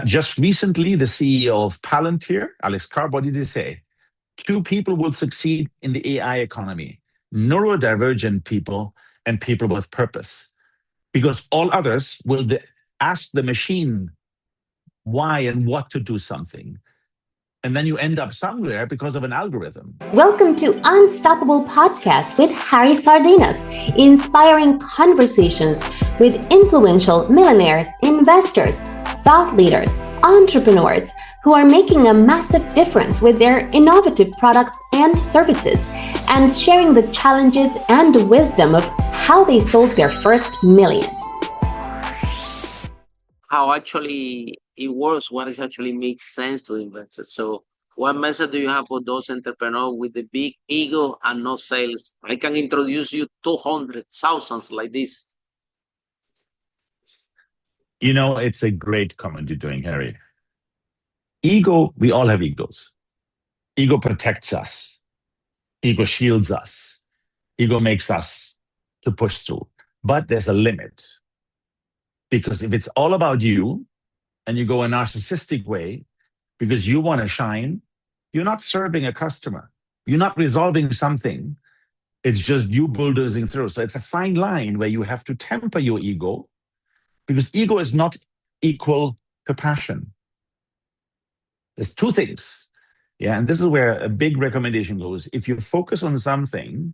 Just recently, the CEO of Palantir, Alex Carr, what did he say? Two people will succeed in the AI economy: neurodivergent people and people with purpose. Because all others will ask the machine why and what to do something. And then you end up somewhere because of an algorithm. Welcome to Unstoppable Podcast with Harry Sardinas, inspiring conversations with influential millionaires, investors, thought leaders, entrepreneurs who are making a massive difference with their innovative products and services, and sharing the challenges and wisdom of how they sold their first million. How actually it works, what is actually makes sense to investors. So what message do you have for those entrepreneurs with the big ego and no sales? I can introduce you 200,000 like this. You know, it's a great comment you're doing, Harry. Ego, we all have egos. Ego protects us. Ego shields us. Ego makes us to push through. But there's a limit. Because if it's all about you and you go a narcissistic way because you want to shine, you're not serving a customer. You're not resolving something. It's just you bulldozing through. So it's a fine line where you have to temper your ego, because ego is not equal to passion. There's two things. Yeah, and this is where a big recommendation goes. If you focus on something,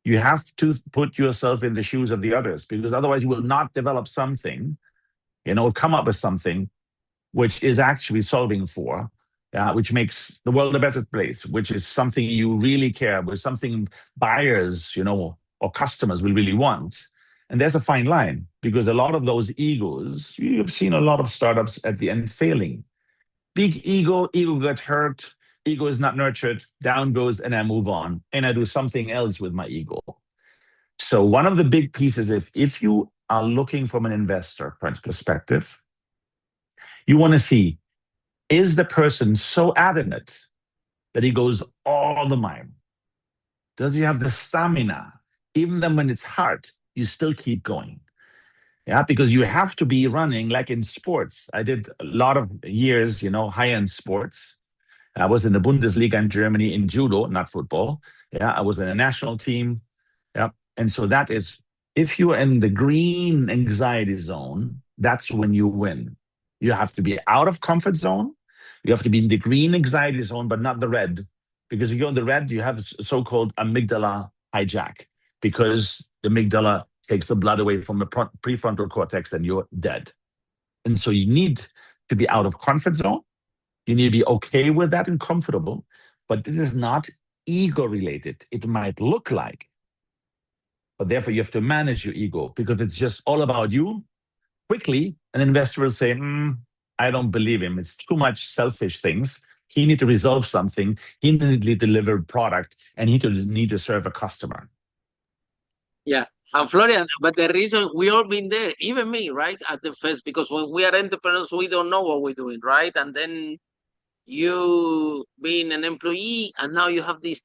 you have to put yourself in the shoes of the others, because otherwise you will not develop something, come up with something which is actually solving for, which makes the world a better place, which is something you really care about, something buyers, or customers will really want. And there's a fine line, because a lot of those egos, you've seen a lot of startups at the end failing. Big ego got hurt, ego is not nurtured, down goes, and I move on, and I do something else with my ego. So one of the big pieces, if you are looking from an investor perspective, you want to see, is the person so adamant that he goes all the mile? Does he have the stamina? Even then when it's hard, you still keep going. Yeah, because you have to be running like in sports. I did a lot of years, high-end sports. I was in the Bundesliga in Germany in judo, not football. Yeah, I was in a national team. Yeah, and so that is, if you're in the green anxiety zone, that's when you win. You have to be out of comfort zone. You have to be in the green anxiety zone, but not the red. Because if you're in the red, you have so-called amygdala hijack, because the amygdala takes the blood away from the prefrontal cortex and you're dead. And so you need to be out of comfort zone. You need to be okay with that and comfortable, but this is not ego related. It might look like, but therefore you have to manage your ego, because it's just all about you. Quickly, an investor will say, I don't believe him. It's too much selfish things. He need to resolve something. He need to deliver a product, and he need to serve a customer. Yeah. And Florian, but the reason we all been there, even me, right, at the first, because when we are entrepreneurs, we don't know what we're doing, right? And then you being an employee, and now you have this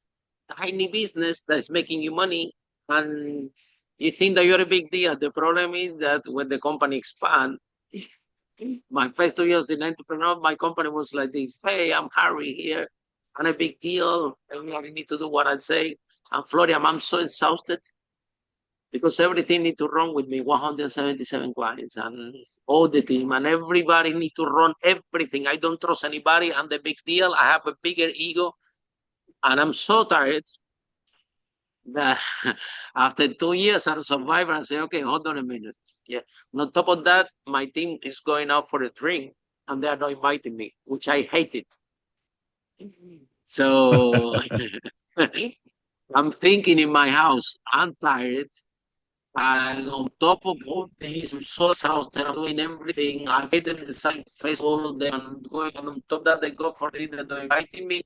tiny business that's making you money, and you think that you're a big deal. The problem is that when the company expand, my first 2 years in entrepreneur, my company was like this: hey, I'm Harry here, I'm a big deal, everybody need to do what I say. And Florian, I'm so exhausted, because everything need to run with me, 177 clients and all the team, and everybody need to run everything. I don't trust anybody. I'm the big deal. I have a bigger ego, and I'm so tired that after 2 years as a survivor, I say, okay, hold on a minute. Yeah. And on top of that, my team is going out for a drink, and they are not inviting me, which I hate it. So I'm thinking in my house, I'm tired. And on top of all this, I'm so exhausted. I'm doing everything. I made them the same face all of them. I'm going, and on top of that, they go for dinner. They're inviting me.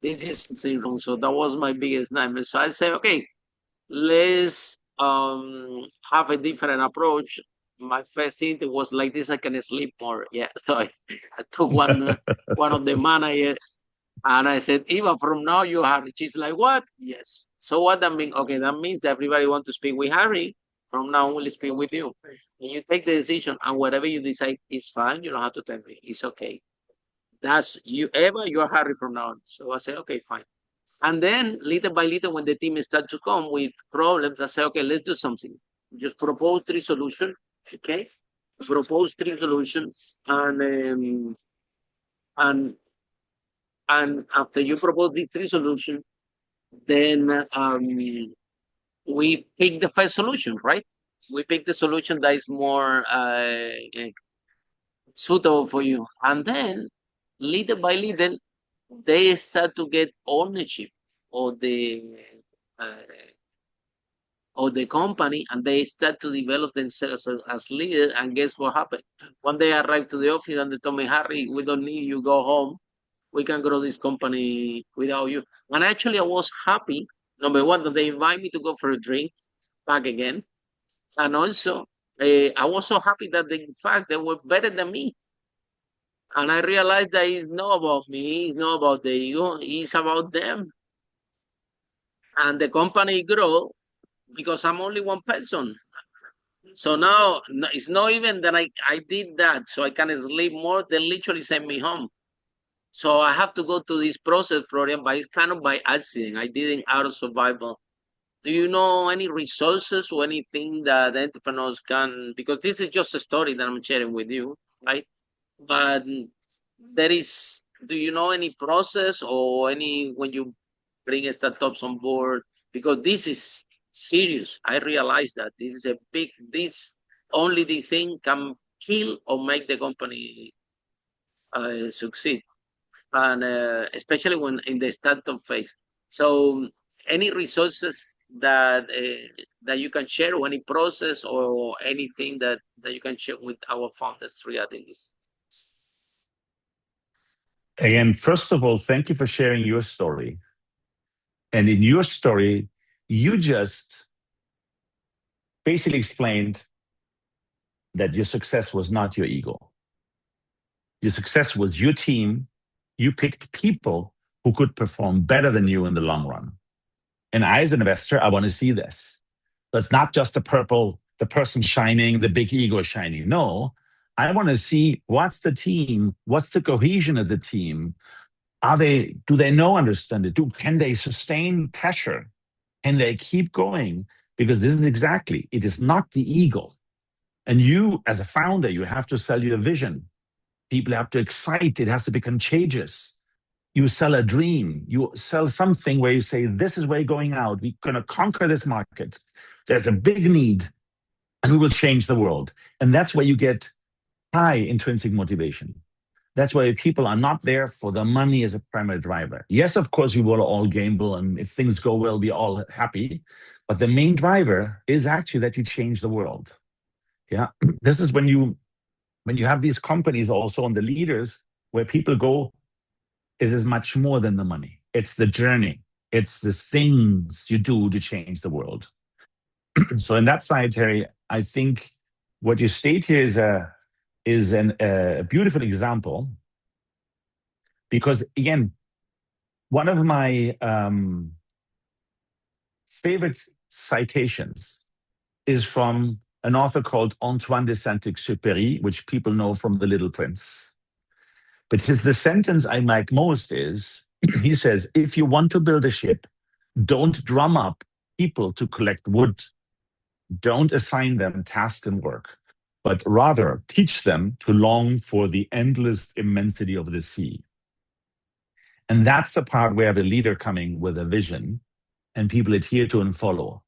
This is something wrong. So that was my biggest nightmare. So I say, okay, let's have a different approach. My first thing was like this: I can sleep more. Yeah. So I took one of the managers, and I said, Eva, from now you Harry. She's like, what? Yes. So what that means? Okay, that means that everybody wants to speak with Harry. From now on, we'll speak with you. And you take the decision, and whatever you decide is fine. You don't have to tell me. It's okay. That's you, Eva. You are Harry from now on. So I say, okay, fine. And then little by little, when the team start to come with problems, I say, okay, let's do something. Just propose 3 solutions. Okay, propose 3 solutions, and and after you propose the 3 solutions, then we pick the first solution, right? We pick the solution that is more suitable for you, and then little by little, they start to get ownership of uh, the company, and they start to develop themselves as leaders. And guess what happened? One day I arrived to the office and they told me, Harry, we don't need you, go home. We can grow this company without you. And actually, I was happy. Number one, that they invite me to go for a drink back again. And also, I was so happy that in fact they were better than me. And I realized that it's not about me, it's not about the ego, it's about them. And the company grow because I'm only one person. So now it's not even that I did that so I can sleep more. They literally send me home. So I have to go through this process, Florian, but it's kind of by accident. I didn't out of survival. Do you know any resources or anything that entrepreneurs can? Because this is just a story that I'm sharing with you, right? But there is, do you know any process or any when you bring startups on board? Because this is serious. I realize that this is a big, this only the thing can kill or make the company succeed. And especially when in the startup phase. So any resources that you can share, or any process or anything that you can share with our founders regarding this? Again, first of all, thank you for sharing your story. And in your story, you just basically explained that your success was not your ego. Your success was your team. You picked people who could perform better than you in the long run. And I, as an investor, I want to see this. So it's not just the person shining, the big ego shining. No, I want to see what's the team, what's the cohesion of the team. Do they understand it? Can they sustain pressure? Can they keep going? Because this is exactly, it is not the ego. And you, as a founder, you have to sell your vision. People have to excite. It has to be contagious. You sell a dream. You sell something where you say, this is where you're going out. We're going to conquer this market. There's a big need, and we will change the world. And that's where you get high intrinsic motivation. That's why people are not there for the money as a primary driver. Yes, of course, we will all gamble, and if things go well, we're all happy. But the main driver is actually that you change the world. Yeah, this is when you have these companies also, and the leaders, where people go, is much more than the money. It's the journey. It's the things you do to change the world. So in that side, Terry, I think what you state here is a beautiful example, because again, one of my favorite citations is from an author called Antoine de Saint-Exupéry, which people know from The Little Prince. But the sentence I like most is, he says, if you want to build a ship, don't drum up people to collect wood. Don't assign them task and work, but rather teach them to long for the endless immensity of the sea. And that's the part where the leader coming with a vision and people adhere to and follow.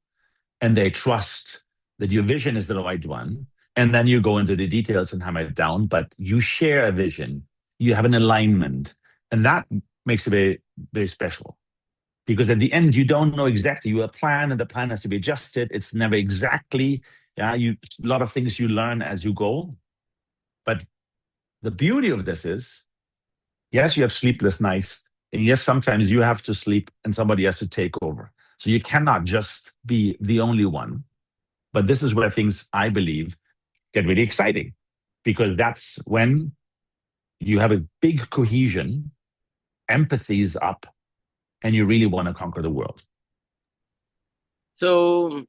And they trust that your vision is the right one. And then you go into the details and hammer it down, but you share a vision, you have an alignment. And that makes it very, very special. Because at the end, you don't know exactly. You have a plan, and the plan has to be adjusted. It's never exactly, a lot of things you learn as you go. But the beauty of this is, yes, you have sleepless nights. And yes, sometimes you have to sleep and somebody has to take over. So you cannot just be the only one. But this is where things, I believe, get really exciting. Because that's when you have a big cohesion, empathy is up, and you really want to conquer the world. So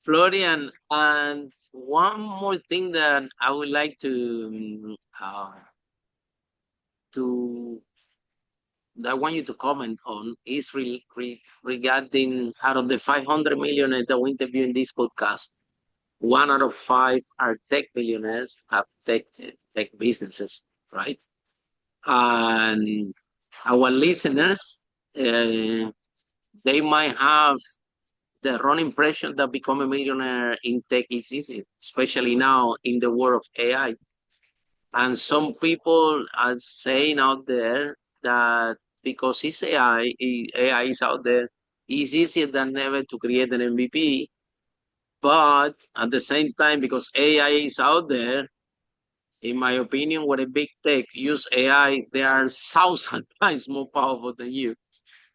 Florian, and one more thing that I would like to that I want you to comment on is regarding out of the 500 millionaires that we interview in this podcast, 1 out of 5 are tech billionaires, have tech businesses, right? And our listeners, they might have the wrong impression that become a millionaire in tech is easy, especially now in the world of AI. And some people are saying out there that because it's AI is out there, it's easier than ever to create an MVP. But at the same time, because AI is out there, in my opinion, when a big tech use AI, they are 1,000 times more powerful than you.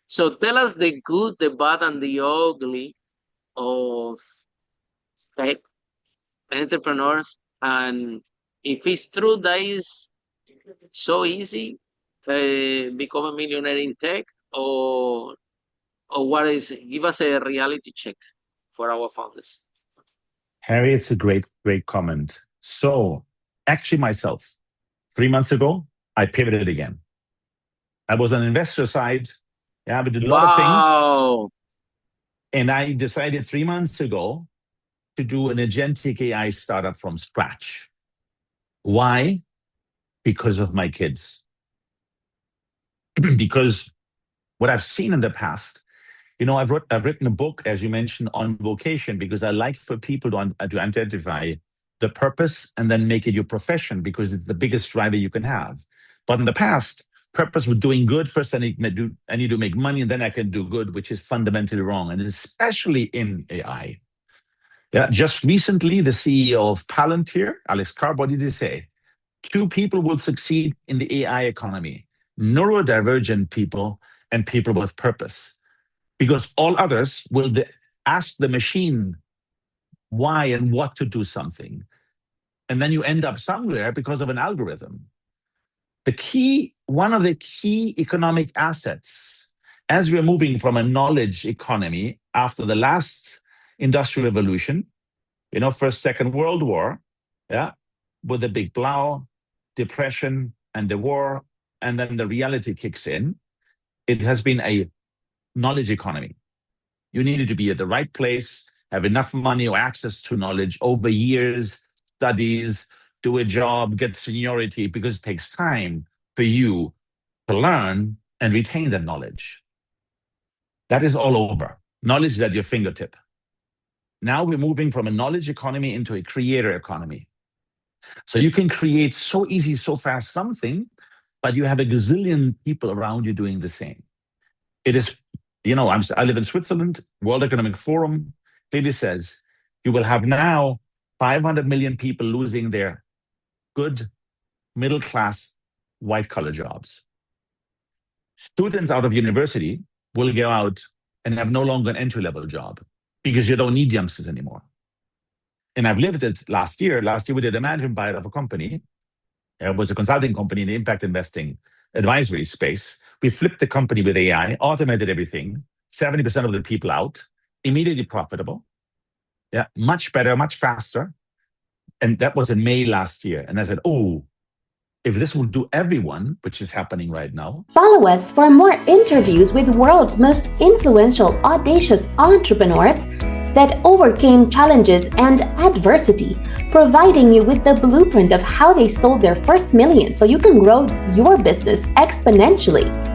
So tell us the good, the bad, and the ugly of tech entrepreneurs, and if it's true that is so easy become a millionaire in tech, or what is it? Give us a reality check for our founders. Harry, it's a great comment. So actually myself, 3 months ago, I pivoted again. I was on investor side. Yeah, we did a lot of things. And I decided 3 months ago to do an agentic AI startup from scratch. Why? Because of my kids. Because what I've seen in the past, I've written a book, as you mentioned, on vocation, because I like for people to identify the purpose and then make it your profession, because it's the biggest driver you can have. But in the past, purpose was doing good. First, I need to make money, and then I can do good, which is fundamentally wrong, and especially in AI. Yeah, just recently, the CEO of Palantir, Alex Carr, what did he say? 2 people will succeed in the AI economy: neurodivergent people and people with purpose. Because all others will ask the machine why and what to do something. And then you end up somewhere because of an algorithm. One of the key economic assets, as we're moving from a knowledge economy after the last industrial revolution, First, Second World War, yeah, with the big blow, depression, and the war, and then the reality kicks in, it has been a knowledge economy. You needed to be at the right place, have enough money or access to knowledge over years, studies, do a job, get seniority, because it takes time for you to learn and retain that knowledge. That is all over. Knowledge is at your fingertip. Now we're moving from a knowledge economy into a creator economy. So you can create so easy, so fast something, but you have a gazillion people around you doing the same. It is, I live in Switzerland. World Economic Forum clearly says you will have now 500 million people losing their good middle-class white-collar jobs. Students out of university will go out and have no longer an entry-level job because you don't need youngsters anymore. And I've lived it last year. Last year, we did a management buyout of a company. It was a consulting company in the impact investing advisory space. We flipped the company with AI, automated everything, 70% of the people out, immediately profitable. Yeah, much better, much faster. And that was in May last year. And I said, if this will do everyone, which is happening right now. Follow us for more interviews with world's most influential, audacious entrepreneurs that overcame challenges and adversity, providing you with the blueprint of how they sold their first million so you can grow your business exponentially.